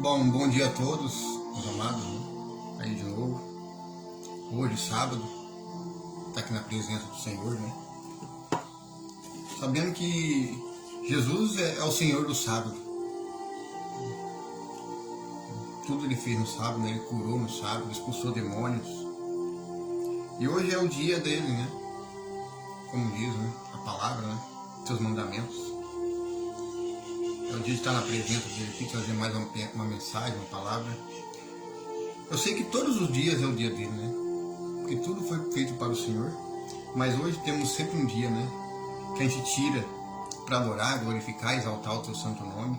Bom dia a todos, meus amados, aí de novo. Hoje, sábado, tá aqui na presença do Senhor, né? Sabendo que Jesus é o Senhor do sábado. Tudo ele fez no sábado, né? Ele curou no sábado, expulsou demônios. E hoje é o dia dele, né? Como diz, né? A palavra, né? Seus mandamentos. É o dia de estar na presença dele, tem que trazer mais uma mensagem, uma palavra. Eu sei que todos os dias é o dia dele, né? Porque tudo foi feito para o Senhor. Mas hoje temos sempre um dia, né? Que a gente tira para adorar, glorificar, exaltar o teu santo nome.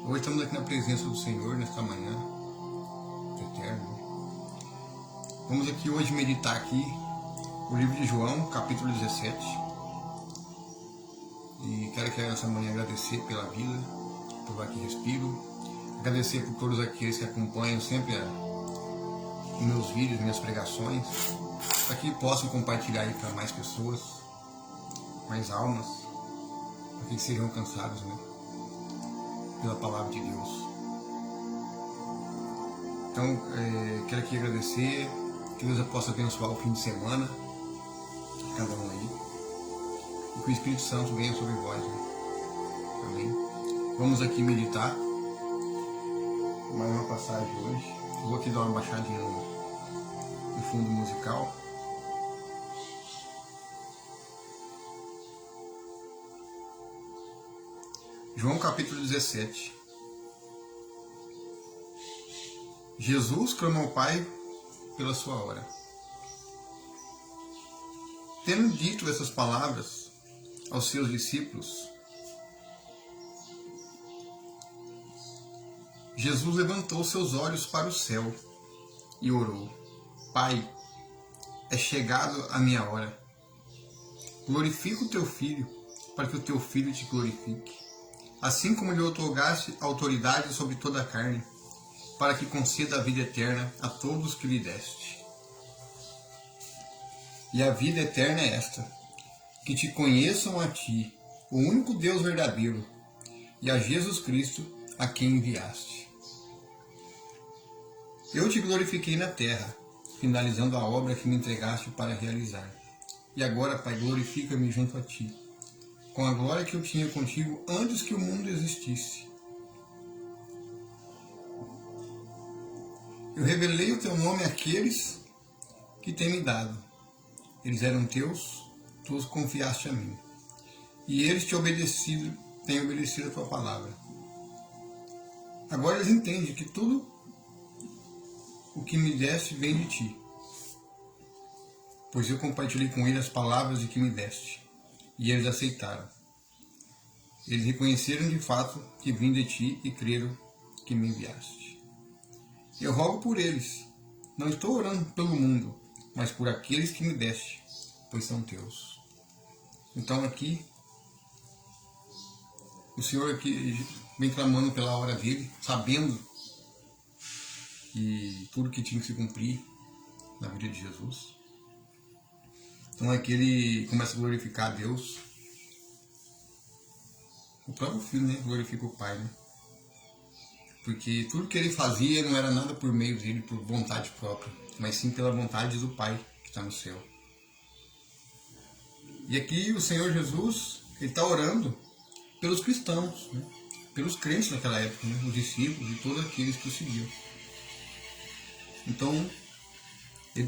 Hoje estamos aqui na presença do Senhor, nesta manhã eterno. Vamos aqui hoje meditar aqui o livro de João, capítulo 17. E quero que essa manhã agradecer pela vida, por aqui respiro. Agradecer por todos aqueles que acompanham sempre os meus vídeos, minhas pregações, para que possam compartilhar aí para mais pessoas, mais almas, para que sejam alcançados, né, pela palavra de Deus. Então, quero aqui agradecer, que Deus possa abençoar o fim de semana, cada um aí, e que o Espírito Santo venha sobre vós, né? Amém? Vamos aqui meditar mais uma passagem hoje. Vou aqui dar uma baixadinha no fundo musical. João capítulo 17. Jesus clama ao Pai pela sua hora. Tendo dito essas palavras aos seus discípulos, Jesus levantou seus olhos para o céu e orou: Pai, é chegado a minha hora. Glorifica o teu Filho, para que o teu Filho te glorifique, assim como lhe outorgaste autoridade sobre toda a carne, para que conceda a vida eterna a todos que lhe deste. E a vida eterna é esta: que te conheçam a ti, o único Deus verdadeiro, e a Jesus Cristo, a quem enviaste. Eu te glorifiquei na terra, finalizando a obra que me entregaste para realizar. E agora, Pai, glorifica-me junto a ti, com a glória que eu tinha contigo antes que o mundo existisse. Eu revelei o teu nome àqueles que têm me dado. Eles eram teus, tu os confiaste a mim. E eles têm obedecido a tua palavra. Agora eles entendem que tudo o que me deste vem de ti, pois eu compartilhei com eles as palavras de que me deste, e eles aceitaram. Eles reconheceram de fato que vim de ti e creram que me enviaste. Eu rogo por eles. Não estou orando pelo mundo, mas por aqueles que me deste, pois são teus. Então aqui, o Senhor aqui vem clamando pela hora dele, sabendo que tudo que tinha que se cumprir na vida de Jesus. Então aqui ele começa a glorificar a Deus. O próprio Filho, né, glorifica o Pai, né? Porque tudo que ele fazia não era nada por meio dele, por vontade própria, mas sim pela vontade do Pai que está no céu. E aqui o Senhor Jesus, ele está orando pelos cristãos, né? Pelos crentes naquela época, né? Os discípulos e todos aqueles que o seguiam. Então,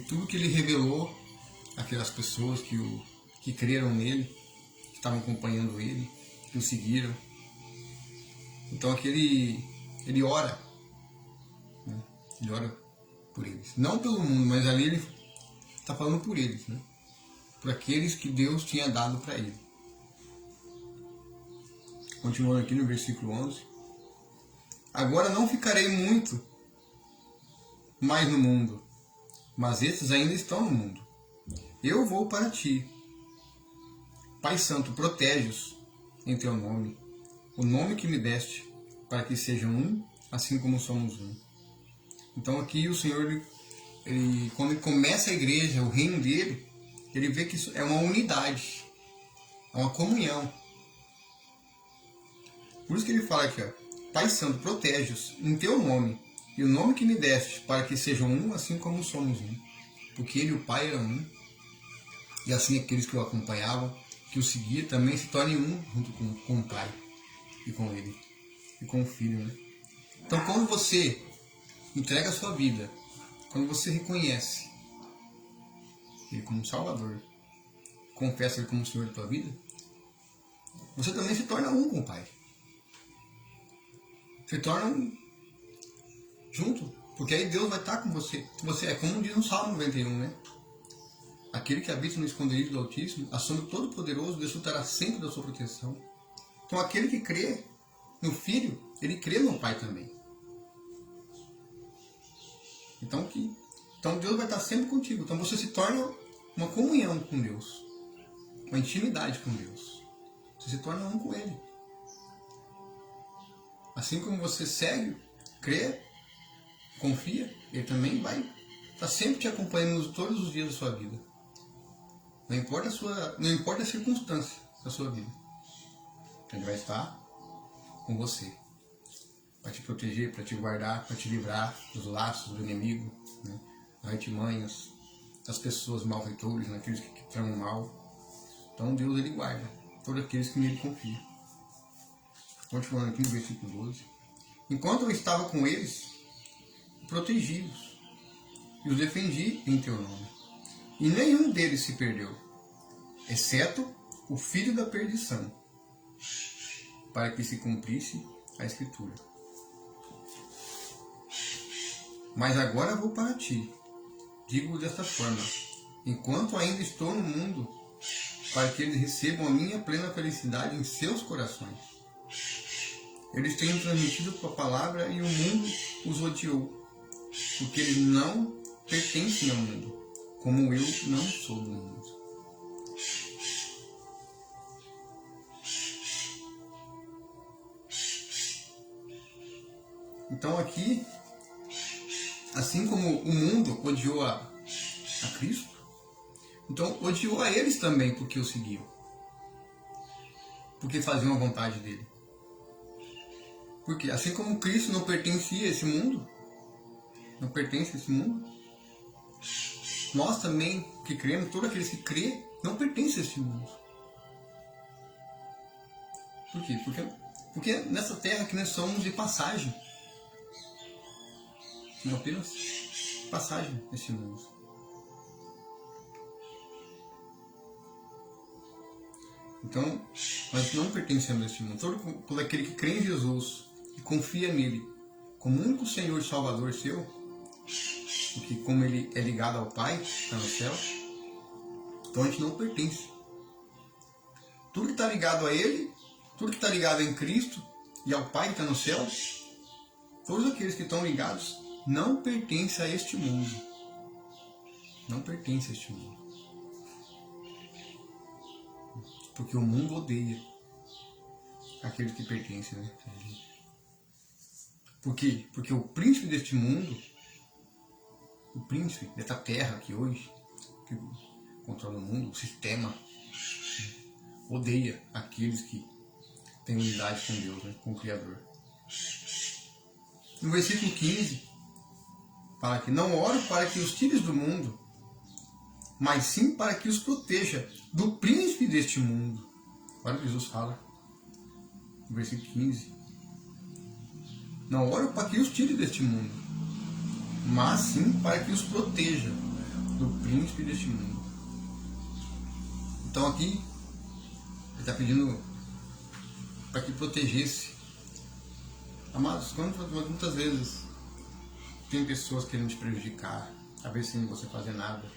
tudo que ele revelou àquelas pessoas que creram nele, que estavam acompanhando ele, que o seguiram. Então aqui ele ora, né? Ele ora por eles. Não pelo mundo, mas ali ele está falando por eles, né? Por aqueles que Deus tinha dado para ele. Continuando aqui no versículo 11. Agora não ficarei muito mais no mundo, mas estes ainda estão no mundo. Eu vou para ti. Pai Santo, protege-os em teu nome, o nome que me deste, para que sejam um, assim como somos um. Então aqui o Senhor, quando ele começa a igreja, o reino dele, ele vê que isso é uma unidade, é uma comunhão. Por isso que ele fala aqui, ó, Pai Santo, protege-os em teu nome e o nome que me deste, para que sejam um, assim como somos um. Porque ele e o Pai eram um, e assim aqueles que o acompanhavam, que o seguiam, também se tornem um junto com o Pai e com ele, e com o Filho. Né? Então, quando você entrega a sua vida, quando você reconhece ele como Salvador, confessa ele como Senhor da tua vida, você também se torna um com o Pai. Se torna um junto, porque aí Deus vai estar com você. Você é como diz no Salmo 91, né? Aquele que habita no esconderijo do Altíssimo, a sombra do Todo-Poderoso, desfrutará sempre da sua proteção. Então aquele que crê no Filho, ele crê no Pai também. Então Deus vai estar sempre contigo. Então você se torna uma comunhão com Deus, uma intimidade com Deus. Você se torna um com Ele. Assim como você segue, crê, confia, Ele também vai estar sempre te acompanhando todos os dias da sua vida. Não importa a circunstância da sua vida. Ele vai estar com você. Para te proteger, para te guardar, para te livrar dos laços do inimigo, né? Das artimanhas, das pessoas malfeitores, daqueles que tramam mal. Então Deus ele guarda todos aqueles que nele confiam. Continuando aqui no versículo 12. Enquanto eu estava com eles, protegi-os e os defendi em teu nome. E nenhum deles se perdeu, exceto o filho da perdição, para que se cumprisse a Escritura. Mas agora vou para ti, digo desta forma, enquanto ainda estou no mundo, para que eles recebam a minha plena felicidade em seus corações. Eles têm transmitido tua palavra e o mundo os odiou, porque eles não pertencem ao mundo, como eu não sou do mundo. Então aqui, assim como o mundo odiou a Cristo, então odiou a eles também porque o seguiam, porque faziam a vontade dele. Porque assim como Cristo não pertencia a esse mundo, não pertence a esse mundo, nós também que cremos, todos aqueles que crêem, não pertencem a esse mundo. Por quê? Porque nessa terra que nós somos de passagem. Não apenas passagem nesse mundo. Então, nós não pertencemos a este mundo. Todo aquele que crê em Jesus e confia nele como único Senhor e Salvador seu, porque como ele é ligado ao Pai, está no céu, então a gente não pertence. Tudo que está ligado a Ele, tudo que está ligado em Cristo e ao Pai que está no céu, todos aqueles que estão ligados não pertencem a este mundo. Não pertencem a este mundo. Porque o mundo odeia aqueles que pertencem, né? Por quê? Porque o príncipe deste mundo, o príncipe dessa terra aqui hoje, que controla o mundo, o sistema, odeia aqueles que têm unidade com Deus, né? Com o Criador. No versículo 15, fala que não oro para que os tires do mundo, mas sim para que os proteja do príncipe deste mundo. Olha o que Jesus fala no versículo 15. Não oro para que os tire deste mundo, mas sim para que os proteja do príncipe deste mundo. Então aqui ele está pedindo para que protegesse. Amados, muitas vezes tem pessoas querendo te prejudicar, às vezes sem você fazer nada.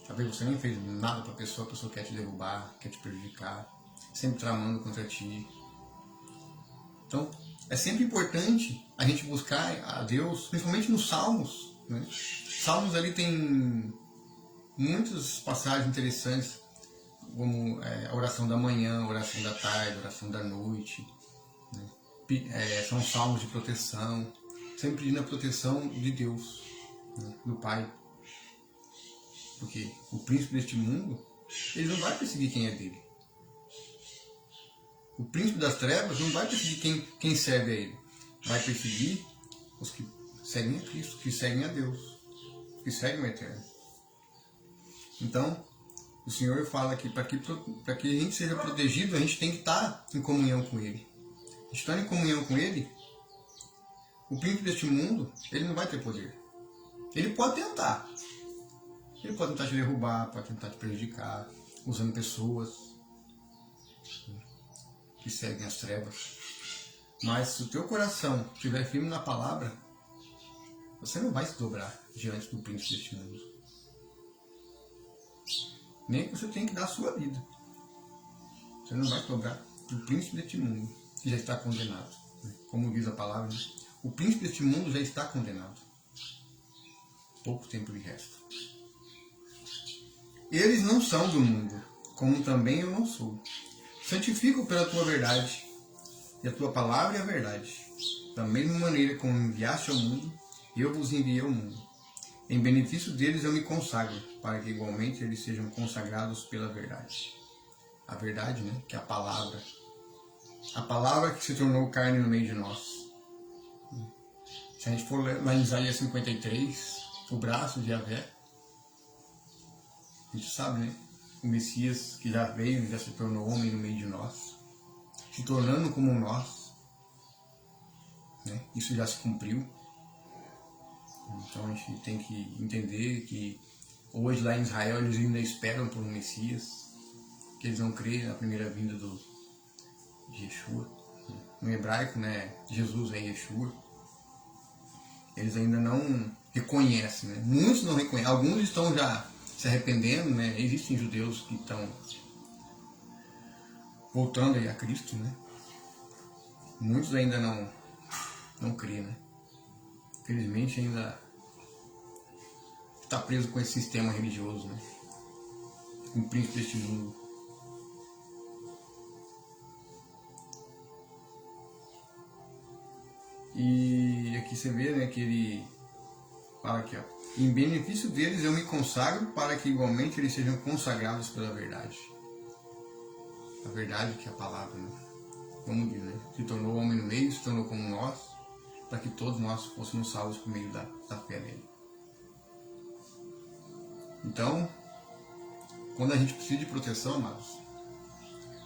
Às vezes você nem fez nada para a pessoa quer te derrubar, quer te prejudicar, sempre tramando contra ti. Então, é sempre importante a gente buscar a Deus, principalmente nos Salmos, né? Salmos ali tem muitas passagens interessantes, como a oração da manhã, a oração da tarde, a oração da noite, né? São salmos de proteção, sempre pedindo a proteção de Deus, né? Do Pai. Porque o príncipe deste mundo, ele não vai perseguir quem é dele. O príncipe das trevas não vai perseguir quem serve a ele. Vai perseguir os que seguem a Cristo, que seguem a Deus, que seguem o Eterno. Então, o Senhor fala que para que a gente seja protegido, a gente tem que estar em comunhão com Ele. Estando em comunhão com Ele, o príncipe deste mundo, ele não vai ter poder. Ele pode tentar. Ele pode tentar te derrubar, pode tentar te prejudicar, usando pessoas que seguem as trevas. Mas se o teu coração estiver firme na palavra, você não vai se dobrar diante do príncipe deste mundo. Nem que você tenha que dar a sua vida. Você não vai se dobrar do príncipe deste mundo, que já está condenado. Como diz a palavra, o príncipe deste mundo já está condenado. Pouco tempo lhe resta. Eles não são do mundo, como também eu não sou. Santifico pela tua verdade, e a tua palavra é a verdade. Da mesma maneira como enviaste ao mundo, eu vos enviei ao mundo. Em benefício deles eu me consagro, para que igualmente eles sejam consagrados pela verdade. A verdade, né? Que é a palavra. A palavra que se tornou carne no meio de nós. Se a gente for lá em Isaías 53, o braço de Yahvé, a gente sabe, né? O Messias que já veio, já se tornou homem no meio de nós, se tornando como nós, né? Isso já se cumpriu. Então a gente tem que entender que hoje lá em Israel eles ainda esperam por um Messias, que eles vão crer na primeira vinda de Yeshua. No hebraico, né? Jesus é Yeshua. Eles ainda não reconhecem, né? Muitos não reconhecem, alguns estão já se arrependendo, né? Existem judeus que estão voltando aí a Cristo, né? Muitos ainda não creem, né? Infelizmente ainda está preso com esse sistema religioso, né? Um príncipe deste mundo. E aqui você vê, né, que ele fala aqui, ó. Em benefício deles eu me consagro para que igualmente eles sejam consagrados pela verdade. A verdade que é a palavra, né? Como diz, né? Se tornou homem no meio, se tornou como nós, para que todos nós fôssemos salvos por meio da fé nele. Então, quando a gente precisa de proteção, amados,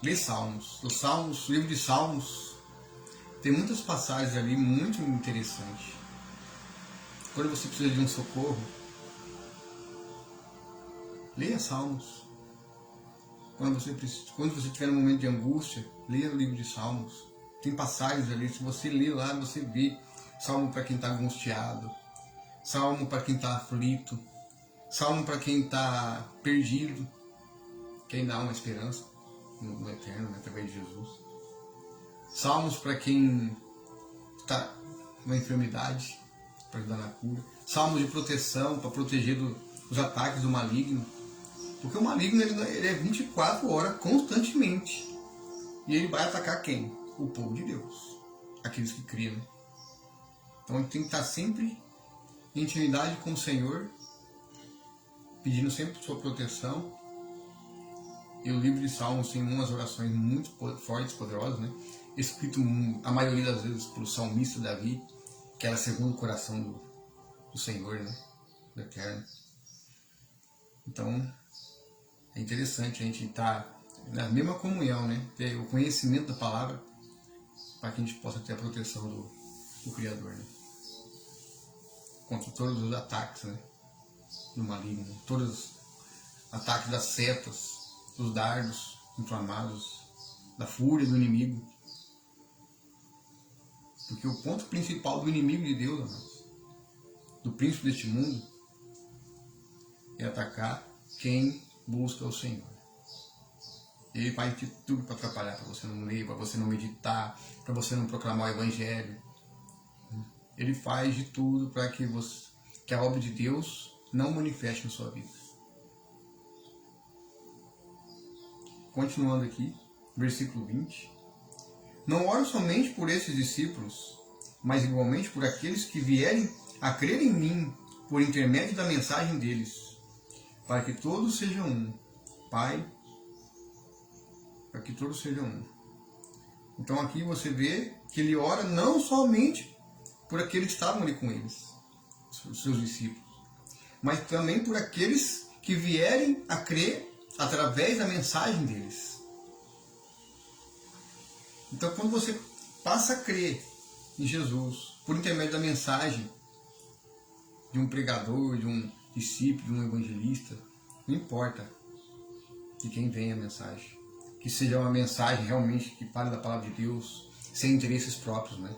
lê Salmos. O livro de Salmos, tem muitas passagens ali muito interessantes. Quando você precisa de um socorro, leia Salmos. Quando você estiver num momento de angústia, leia o livro de Salmos. Tem passagens ali, se você ler lá, você vê Salmo para quem está angustiado, Salmo para quem está aflito, Salmo para quem está perdido, que ainda há uma esperança no Eterno, né, através de Jesus. Salmos para quem está numa enfermidade, para ajudar na cura. Salmos de proteção, para proteger dos ataques do maligno. Porque o maligno ele é 24 horas constantemente. E ele vai atacar quem? O povo de Deus. Aqueles que criam. Né? Então a gente tem que estar sempre em intimidade com o Senhor, pedindo sempre sua proteção. E o livro de Salmos tem umas orações muito fortes, poderosas, né? Escrito a maioria das vezes pelo salmista Davi, que era segundo o coração do Senhor, né? Do Eterno. Então, é interessante a gente estar na mesma comunhão, né? Ter o conhecimento da palavra para que a gente possa ter a proteção do Criador, né? Contra todos os ataques, né? Do maligno, né? Todos os ataques das setas, dos dardos inflamados, da fúria do inimigo. Porque o ponto principal do inimigo de Deus, amados, do príncipe deste mundo, é atacar quem busca o Senhor. Ele faz de tudo para atrapalhar, para você não ler, para você não meditar, para você não proclamar o Evangelho. Ele faz de tudo para que a obra de Deus não manifeste na sua vida. Continuando aqui, versículo 20. Não oro somente por esses discípulos, mas igualmente por aqueles que vierem a crer em mim por intermédio da mensagem deles, para que todos sejam um. Pai, para que todos sejam um. Então aqui você vê que ele ora não somente por aqueles que estavam ali com eles, os seus discípulos, mas também por aqueles que vierem a crer através da mensagem deles. Então quando você passa a crer em Jesus por intermédio da mensagem de um pregador, de um discípulo, de um evangelista, não importa de quem vem a mensagem, que seja uma mensagem realmente que fale da palavra de Deus, sem interesses próprios, né?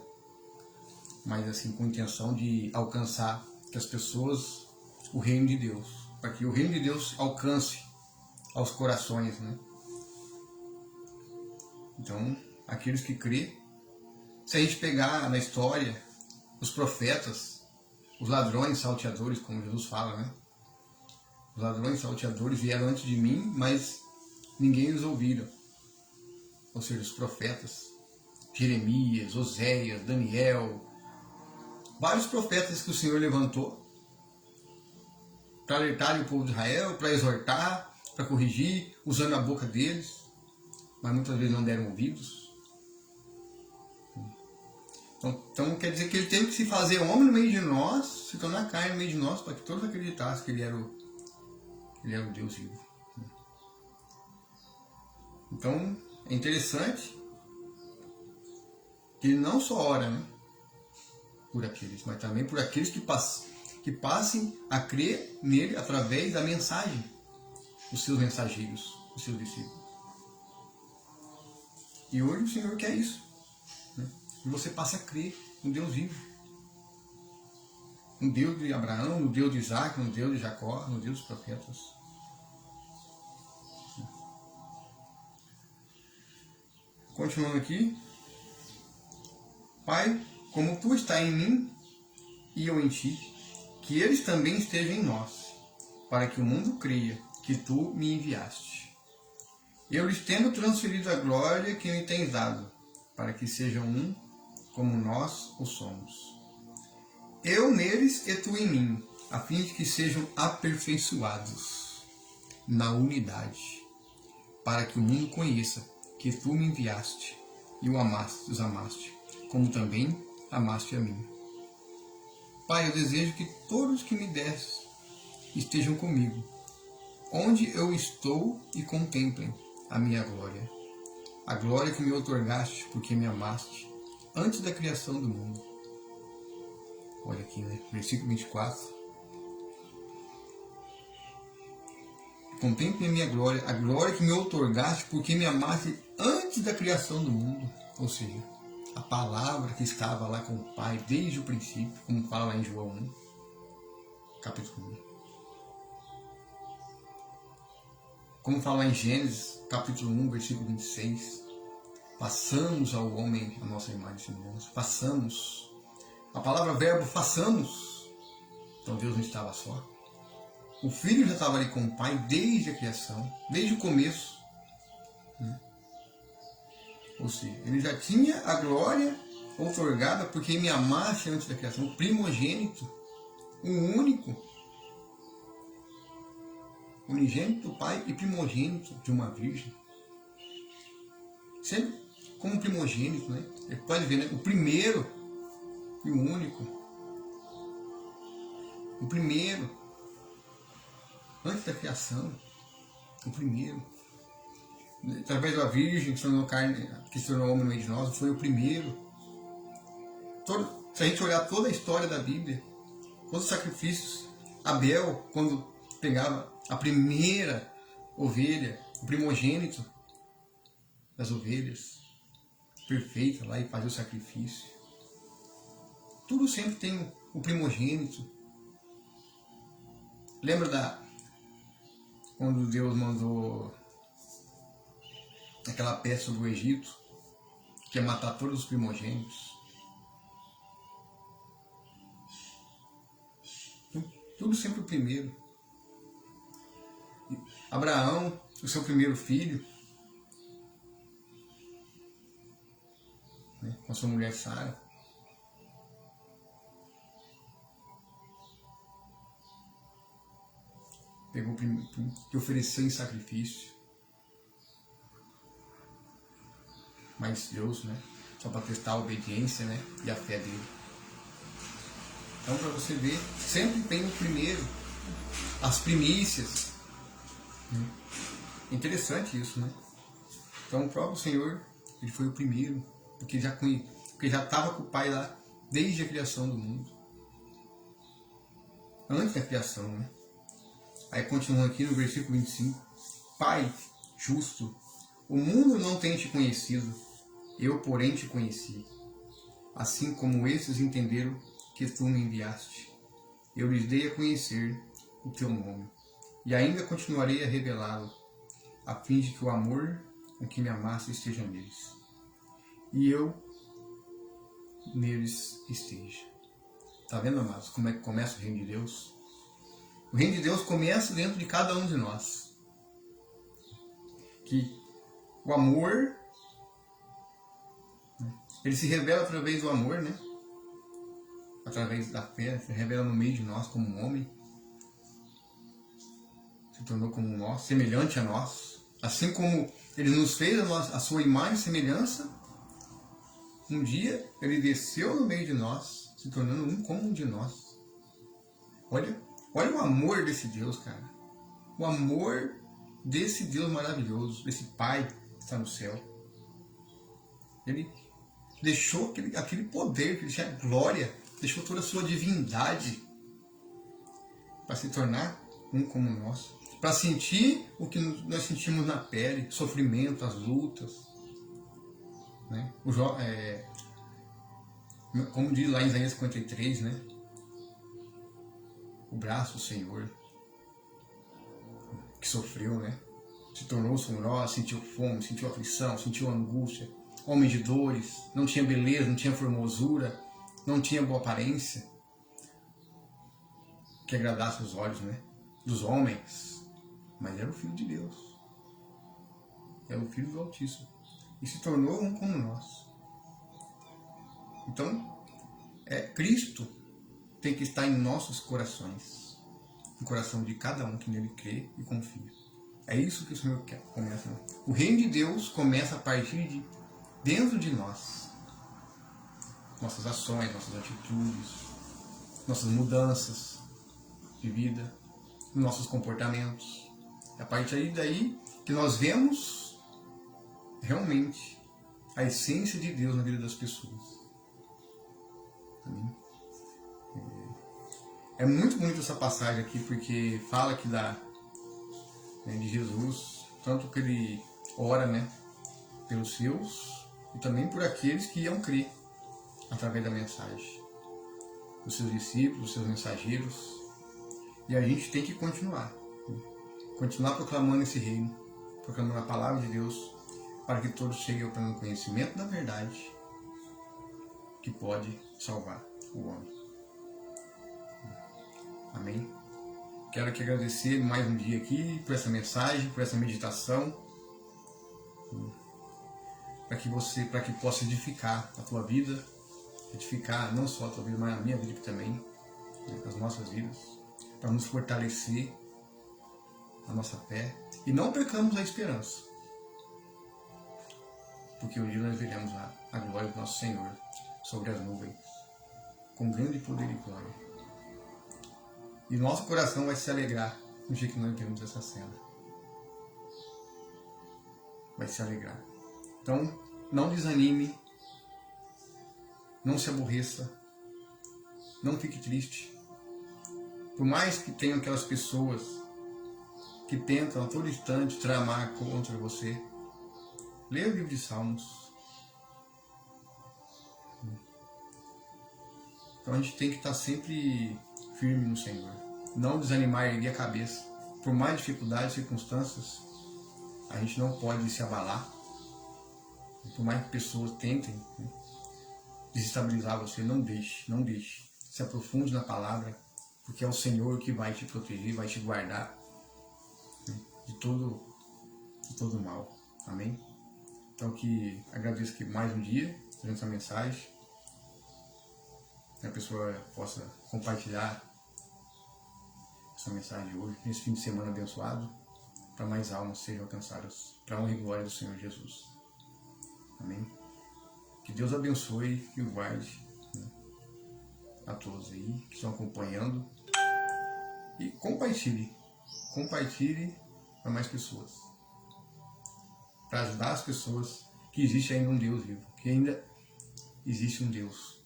Mas assim, com intenção de alcançar que as pessoas, o reino de Deus, para que o reino de Deus alcance aos corações, né? Então, aqueles que crê, se a gente pegar na história os profetas, os ladrões salteadores, como Jesus fala, né? Os ladrões salteadores vieram antes de mim, mas ninguém os ouviram. Ou seja, os profetas, Jeremias, Oséias, Daniel, vários profetas que o Senhor levantou para alertarem o povo de Israel, para exortar, para corrigir, usando a boca deles, mas muitas vezes não deram ouvidos. Então quer dizer que ele teve que se fazer homem no meio de nós, se tornar carne no meio de nós, para que todos acreditassem que ele era o Deus vivo. Então é interessante que ele não só ora, né, por aqueles, mas também por aqueles que passem a crer nele através da mensagem dos seus mensageiros, dos seus discípulos. E hoje o Senhor quer isso, né? Que você passe a crer no Deus vivo, no Deus de Abraão, no Deus de Isaac, no Deus de Jacó, no Deus dos profetas. Continuando aqui. Pai, como tu está em mim e eu em ti, que eles também estejam em nós, para que o mundo creia que tu me enviaste. Eu lhes tenho transferido a glória que me tens dado, para que sejam um, como nós o somos. Eu neles e tu em mim, a fim de que sejam aperfeiçoados na unidade, para que o mundo conheça que tu me enviaste e os amaste, como também amaste a mim. Pai, eu desejo que todos que me deste estejam comigo, onde eu estou, e contemplem a minha glória, a glória que me outorgaste porque me amaste antes da criação do mundo. Olha aqui, né? Versículo 24. Contemplem a minha glória, a glória que me outorgaste porque me amaste antes da criação do mundo. Ou seja, a palavra que estava lá com o Pai desde o princípio, como fala lá em João 1, capítulo 1. Como fala lá em Gênesis, capítulo 1, versículo 26. Façamos ao homem a nossa imagem e semelhança. Façamos. A palavra verbo façamos. Então Deus não estava só. O Filho já estava ali com o Pai desde a criação, desde o começo. Ou seja, ele já tinha a glória outorgada porque me amaste antes da criação, o primogênito, o único, unigênito do Pai e primogênito de uma virgem. Sempre como primogênito, né? Você pode ver, né? O primeiro e o único. O primeiro, antes da criação, o primeiro. Através da virgem que se tornou carne, que se tornou homem no meio de nós, foi o primeiro. Se a gente olhar toda a história da Bíblia, todos os sacrifícios, Abel, quando pegava a primeira ovelha, o primogênito das ovelhas, perfeita lá, e fazia o sacrifício. Tudo sempre tem o primogênito. Lembra quando Deus mandou aquela peste sobre o Egito, que ia matar todos os primogênitos? Tudo sempre o primeiro. Abraão, o seu primeiro filho, né, com a sua mulher Sara. Pegou o primeiro que ofereceu em sacrifício. malicioso, né? Só para testar a obediência, né? E a fé dele. Então, para você ver, sempre tem o primeiro, as primícias. Interessante isso, né? Então, o próprio Senhor, ele foi o primeiro, porque já estava com o Pai lá desde a criação do mundo. Antes da criação, né? Aí continua aqui no versículo 25. Pai justo, o mundo não tem te conhecido, eu porém te conheci. Assim como esses entenderam que tu me enviaste, eu lhes dei a conhecer o teu nome, e ainda continuarei a revelá-lo, a fim de que o amor com que me amaste esteja neles, e eu neles esteja. Tá vendo, amados, como é que começa o reino de Deus? O reino de Deus começa dentro de cada um de nós. Que o amor, ele se revela através do amor, né? Através da fé, se revela no meio de nós como um homem. Se tornou como nós, semelhante a nós. Assim como ele nos fez a sua imagem e semelhança, um dia ele desceu no meio de nós, se tornando um como um de nós. Olha o amor desse Deus, cara. O amor desse Deus maravilhoso, desse Pai que está no céu. Ele deixou aquele poder, que ele tinha glória, deixou toda a sua divindade para se tornar um como nós. Para sentir o que nós sentimos na pele, sofrimento, as lutas. Né? Como diz lá em Isaías 53, né? O braço do Senhor que sofreu, né? Se tornou como nós, sentiu fome, sentiu aflição, sentiu angústia, homem de dores, não tinha beleza, não tinha formosura, não tinha boa aparência que agradasse os olhos, né? Dos homens, mas era o Filho de Deus, era o Filho do Altíssimo e se tornou um como nós. Então, Cristo tem que estar em nossos corações, no coração de cada um que nele crê e confia. É isso que o Senhor quer. Começa. O reino de Deus começa a partir de dentro de nós. Nossas ações, nossas atitudes, nossas mudanças de vida, nossos comportamentos. É a partir daí que nós vemos realmente a essência de Deus na vida das pessoas. Amém? É muito bonita essa passagem aqui, porque fala que de Jesus, tanto que ele ora, né, pelos seus e também por aqueles que iam crer através da mensagem, os seus discípulos, os seus mensageiros. E a gente tem que continuar proclamando esse reino, proclamando a palavra de Deus, para que todos cheguem ao pleno conhecimento da verdade que pode salvar o homem. Amém? Quero aqui agradecer mais um dia aqui por essa mensagem, por essa meditação, para que possa edificar a tua vida, edificar não só a tua vida, mas a minha vida também, né, as nossas vidas, para nos fortalecer a nossa fé e não percamos a esperança, porque um dia nós veremos a glória do nosso Senhor sobre as nuvens, com grande poder e glória. E nosso coração vai se alegrar no dia que nós vemos essa cena. Vai se alegrar. Então, não desanime, não se aborreça, não fique triste. Por mais que tenham aquelas pessoas que tentam a todo instante tramar contra você, leia o livro de Salmos. Então a gente tem que estar sempre firme no Senhor. Não desanimar e erguer a cabeça. Por mais dificuldades e circunstâncias, a gente não pode se abalar. Por mais que pessoas tentem desestabilizar você, não deixe. Se aprofunde na palavra, porque é o Senhor que vai te proteger, vai te guardar de todo mal. Amém? Então que agradeço que mais um dia, trazendo essa mensagem, que a pessoa possa compartilhar essa mensagem de hoje, nesse fim de semana abençoado, para mais almas sejam alcançadas, para a honra e glória do Senhor Jesus. Amém? Que Deus abençoe e o guarde, né, a todos aí que estão acompanhando. E compartilhe para mais pessoas. Para ajudar as pessoas que existe ainda um Deus vivo, que ainda existe um Deus.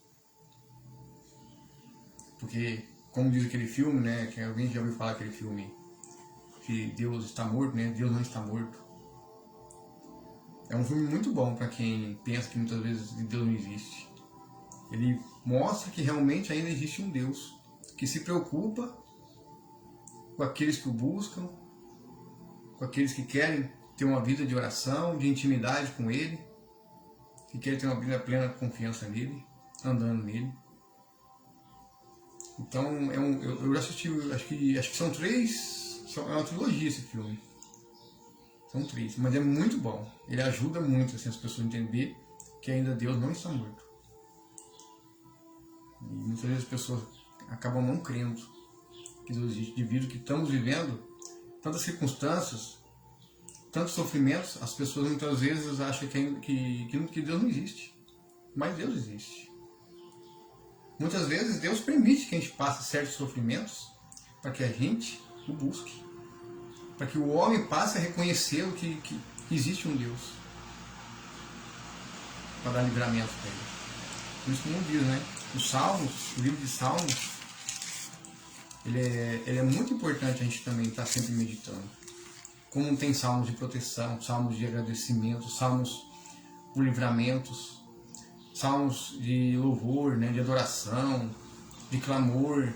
Porque, como diz aquele filme, né, que alguém já ouviu falar aquele filme, que Deus está morto, né? Deus não está morto. É um filme muito bom para quem pensa que muitas vezes Deus não existe. Ele mostra que realmente ainda existe um Deus que se preocupa com aqueles que o buscam, com aqueles que querem ter uma vida de oração, de intimidade com Ele, que querem ter uma vida plena de confiança nele, andando nele. Então, eu já assisti, acho que são 3, é uma trilogia esse filme. São 3, mas é muito bom. Ele ajuda muito assim, as pessoas a entender que ainda Deus não está morto. E muitas vezes as pessoas acabam não crendo que Deus existe, devido que estamos vivendo tantas circunstâncias, tantos sofrimentos. As pessoas muitas vezes acham que Deus não existe, mas Deus existe. Muitas vezes Deus permite que a gente passe certos sofrimentos para que a gente o busque, para que o homem passe a reconhecer que existe um Deus, para dar livramento para ele. Por isso, como diz, né? Os Salmos, o livro de Salmos, ele é muito importante a gente também estar sempre meditando. Como tem salmos de proteção, salmos de agradecimento, salmos por livramentos, salmos de louvor, né, de adoração, de clamor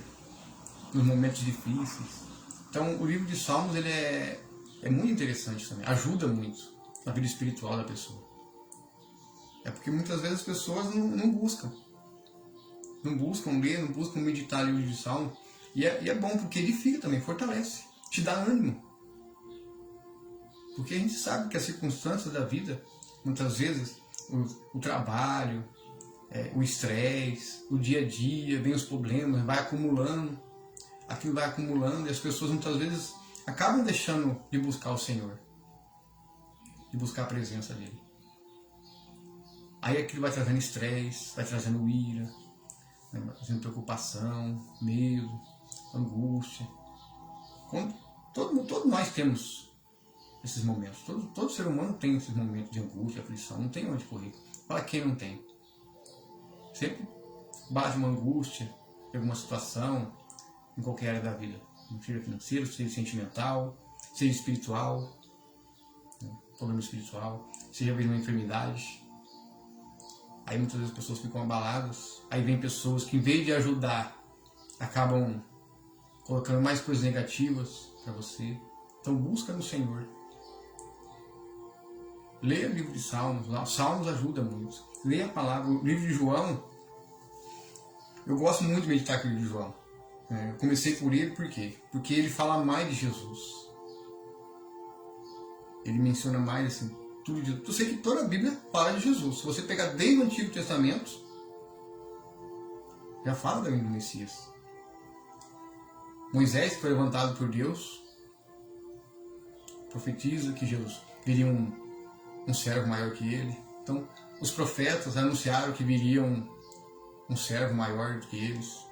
nos momentos difíceis. Então, o livro de Salmos ele é muito interessante também, ajuda muito na vida espiritual da pessoa. É porque muitas vezes as pessoas não buscam ler, não buscam meditar o livro de Salmos. E é bom porque edifica também, fortalece, te dá ânimo. Porque a gente sabe que as circunstâncias da vida, muitas vezes, o trabalho, o estresse, o dia a dia, vem os problemas, vai acumulando, aquilo vai acumulando e as pessoas muitas vezes acabam deixando de buscar o Senhor, de buscar a presença dEle. Aí aquilo vai trazendo estresse, vai trazendo ira, vai trazendo preocupação, medo, angústia. Todos nós temos esses momentos. Todo ser humano tem esses momentos de angústia, aflição, não tem onde correr. Para quem não tem? Sempre bate uma angústia em alguma situação, em qualquer área da vida. Seja financeiro, seja sentimental, seja espiritual, né? Problema espiritual, seja mesmo uma enfermidade. Aí muitas vezes as pessoas ficam abaladas, aí vem pessoas que em vez de ajudar, acabam colocando mais coisas negativas para você. Então busca no Senhor. Leia o livro de Salmos, lá. Salmos ajuda muito. Leia a palavra, o livro de João. Eu gosto muito de meditar com o livro de João. Eu comecei por ele, por quê? Porque ele fala mais de Jesus. Ele menciona mais assim, tudo de Jesus. Eu sei que toda a Bíblia fala de Jesus. Se você pegar desde o Antigo Testamento, já fala da vinda do Messias. Moisés, que foi levantado por Deus, profetiza que Jesus viria um servo maior que ele. Então, os profetas anunciaram que viria um servo maior do que eles.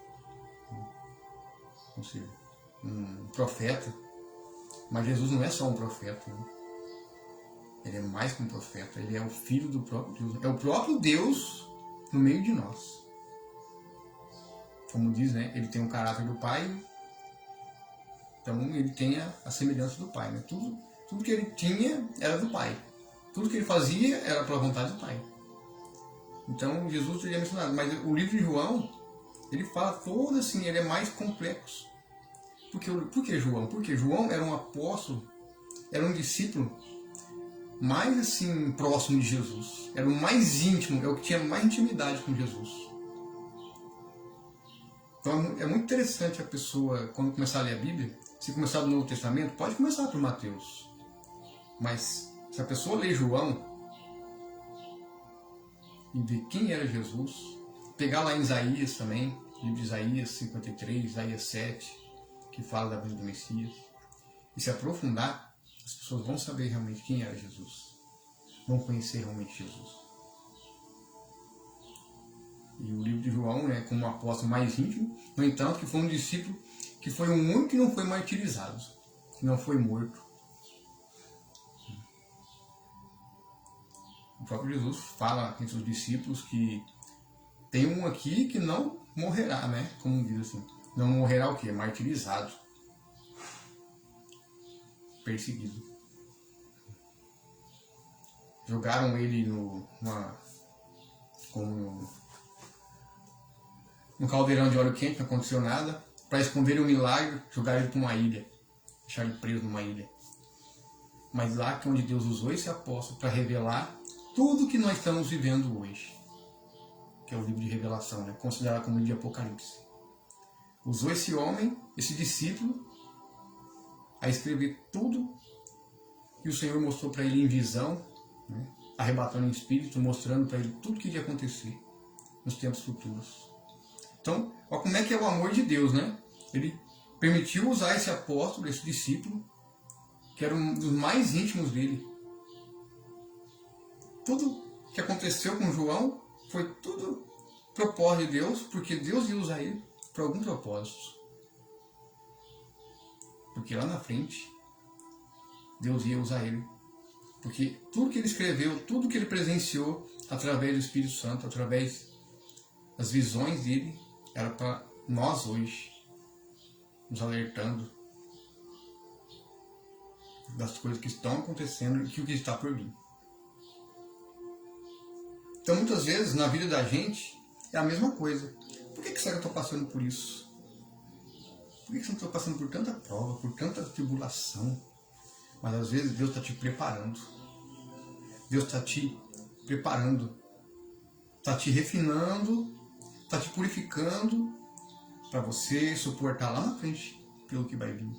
Ou seja, um profeta. Mas Jesus não é só um profeta, né? Ele é mais que um profeta. Ele é o Filho do próprio Deus. É o próprio Deus no meio de nós. Como diz, né? Ele tem o caráter do Pai. Então ele tem a semelhança do Pai, né? Tudo que ele tinha era do Pai. Tudo que ele fazia era pela vontade do Pai. Então Jesus teria mencionado. Mas o livro de João, ele fala todo assim, ele é mais complexo. Por que João? Porque João era um apóstolo, era um discípulo mais assim próximo de Jesus. Era o mais íntimo, é o que tinha mais intimidade com Jesus. Então é muito interessante a pessoa, quando começar a ler a Bíblia, se começar do Novo Testamento, pode começar por Mateus. Mas se a pessoa ler João e ver quem era Jesus, pegar lá em Isaías também, livro de Isaías 53, Isaías 7, que fala da vinda do Messias, e se aprofundar, as pessoas vão saber realmente quem era Jesus. Vão conhecer realmente Jesus. E o livro de João, né, como um apóstolo mais íntimo, no entanto, que foi um discípulo que foi o único que não foi martirizado, que não foi morto. O próprio Jesus fala entre os discípulos que tem um aqui que não morrerá, né? Como diz assim. Não morrerá o quê? Martirizado. Perseguido. Jogaram ele no caldeirão de óleo quente, não aconteceu nada. Para esconder o milagre, jogaram ele para uma ilha. Deixaram ele preso numa ilha. Mas lá que é onde Deus usou esse apóstolo para revelar tudo que nós estamos vivendo hoje. Que é o livro de Revelação, né? Considerado como o livro de Apocalipse. Usou esse homem, esse discípulo, a escrever tudo que o Senhor mostrou para ele em visão, né? Arrebatando em espírito, mostrando para ele tudo que iria acontecer nos tempos futuros. Então, olha como é que é o amor de Deus, né? Ele permitiu usar esse apóstolo, esse discípulo, que era um dos mais íntimos dele. Tudo que aconteceu com João foi tudo propósito de Deus, porque Deus ia usar ele para algum propósito. Porque lá na frente, Deus ia usar ele. Porque tudo que ele escreveu, tudo que ele presenciou através do Espírito Santo, através das visões dele, era para nós hoje, nos alertando das coisas que estão acontecendo e o que está por vir. Então, muitas vezes, na vida da gente, é a mesma coisa. Por que será que eu estou passando por isso? Por que eu não estou passando por tanta prova, por tanta tribulação? Mas, às vezes, Deus está te preparando. Deus está te preparando. Está te refinando, está te purificando para você suportar lá na frente pelo que vai vir.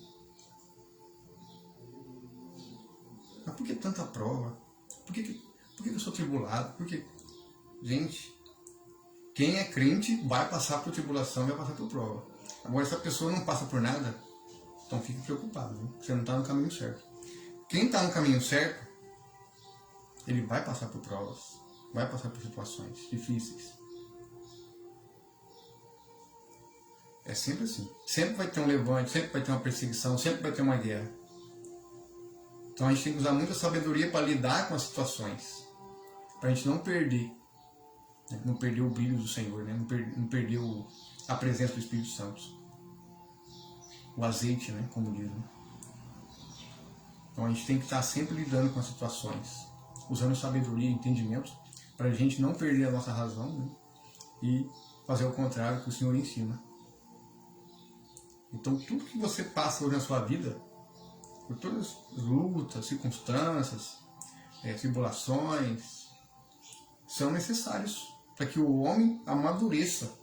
Mas por que tanta prova? Por que eu sou tribulado? Porque, gente, quem é crente vai passar por tribulação, vai passar por prova. Agora, se a pessoa não passa por nada, então fique preocupado, viu? Você não está no caminho certo. Quem está no caminho certo, ele vai passar por provas, vai passar por situações difíceis. É sempre assim. Sempre vai ter um levante, sempre vai ter uma perseguição, sempre vai ter uma guerra. Então a gente tem que usar muita sabedoria para lidar com as situações. Para a gente não perder. Né? Não perder o brilho do Senhor, né? Não perder a presença do Espírito Santo. O azeite, né? Como diz. Né? Então a gente tem que estar sempre lidando com as situações. Usando sabedoria e entendimento. Para a gente não perder a nossa razão. Né? E fazer o contrário que o Senhor ensina. Então tudo que você passa hoje na sua vida, por todas as lutas, circunstâncias, tribulações, são necessários para que o homem amadureça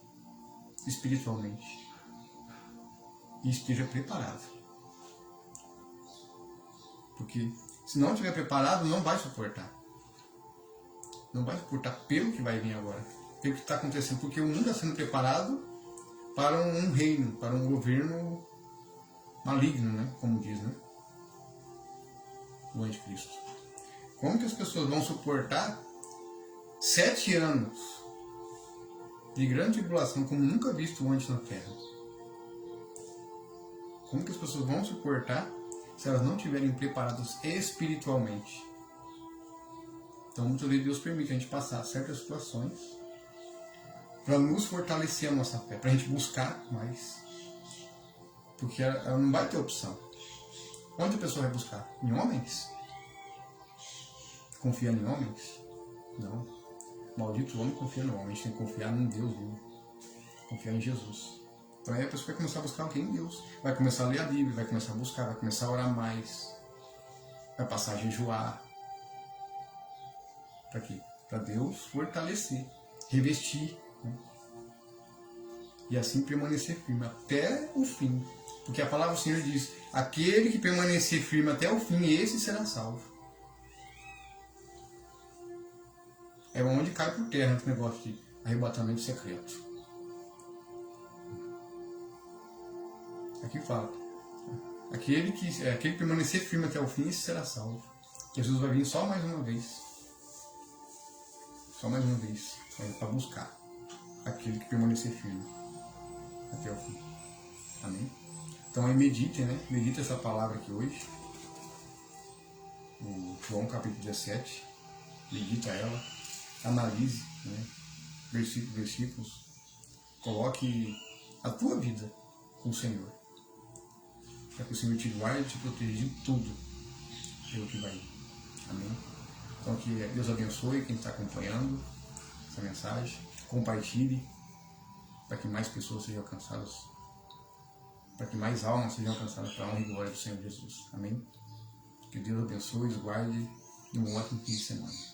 espiritualmente e esteja preparado. Porque se não estiver preparado, não vai suportar. Não vai suportar pelo que vai vir agora, pelo que está acontecendo, porque o mundo está sendo preparado para um reino, para um governo maligno, né? Como diz, né? O anticristo. Como que as pessoas vão suportar 7 anos de grande tribulação como nunca visto antes na Terra? Como que as pessoas vão suportar se elas não estiverem preparadas espiritualmente? Então muitas vezes Deus permite a gente passar certas situações para nos fortalecer a nossa fé, para a gente buscar mais. Porque ela não vai ter opção. Onde a pessoa vai buscar? Em homens? Confiando em homens? Não. Maldito homem confia no homem. A gente tem que confiar em Deus vivo. Confiar em Jesus. Então aí a pessoa vai começar a buscar alguém em Deus. Vai começar a ler a Bíblia, vai começar a buscar, vai começar a orar mais. Vai passar a jejuar. Para quê? Para Deus fortalecer, revestir. Né? E assim permanecer firme até o fim. Porque a palavra do Senhor diz: aquele que permanecer firme até o fim, esse será salvo. É onde cai por terra esse negócio de arrebatamento secreto. Aqui fala: aquele que permanecer firme até o fim, esse será salvo. Jesus vai vir só mais uma vez. Só mais uma vez. Para buscar. aquele que permanecer firme até o fim. Amém? Então aí meditem, né? Medita essa palavra aqui hoje. O João capítulo 17. Medita ela. Analise, né? Versículos. Coloque a tua vida com o Senhor. Para que o Senhor te guarde e te proteja de tudo pelo que vai ir. Amém? Então que Deus abençoe quem está acompanhando essa mensagem. Compartilhe para que mais pessoas sejam alcançadas, para que mais almas sejam alcançadas para a honra e glória do Senhor Jesus. Amém? Que Deus abençoe, os guarde e um ótimo fim de semana.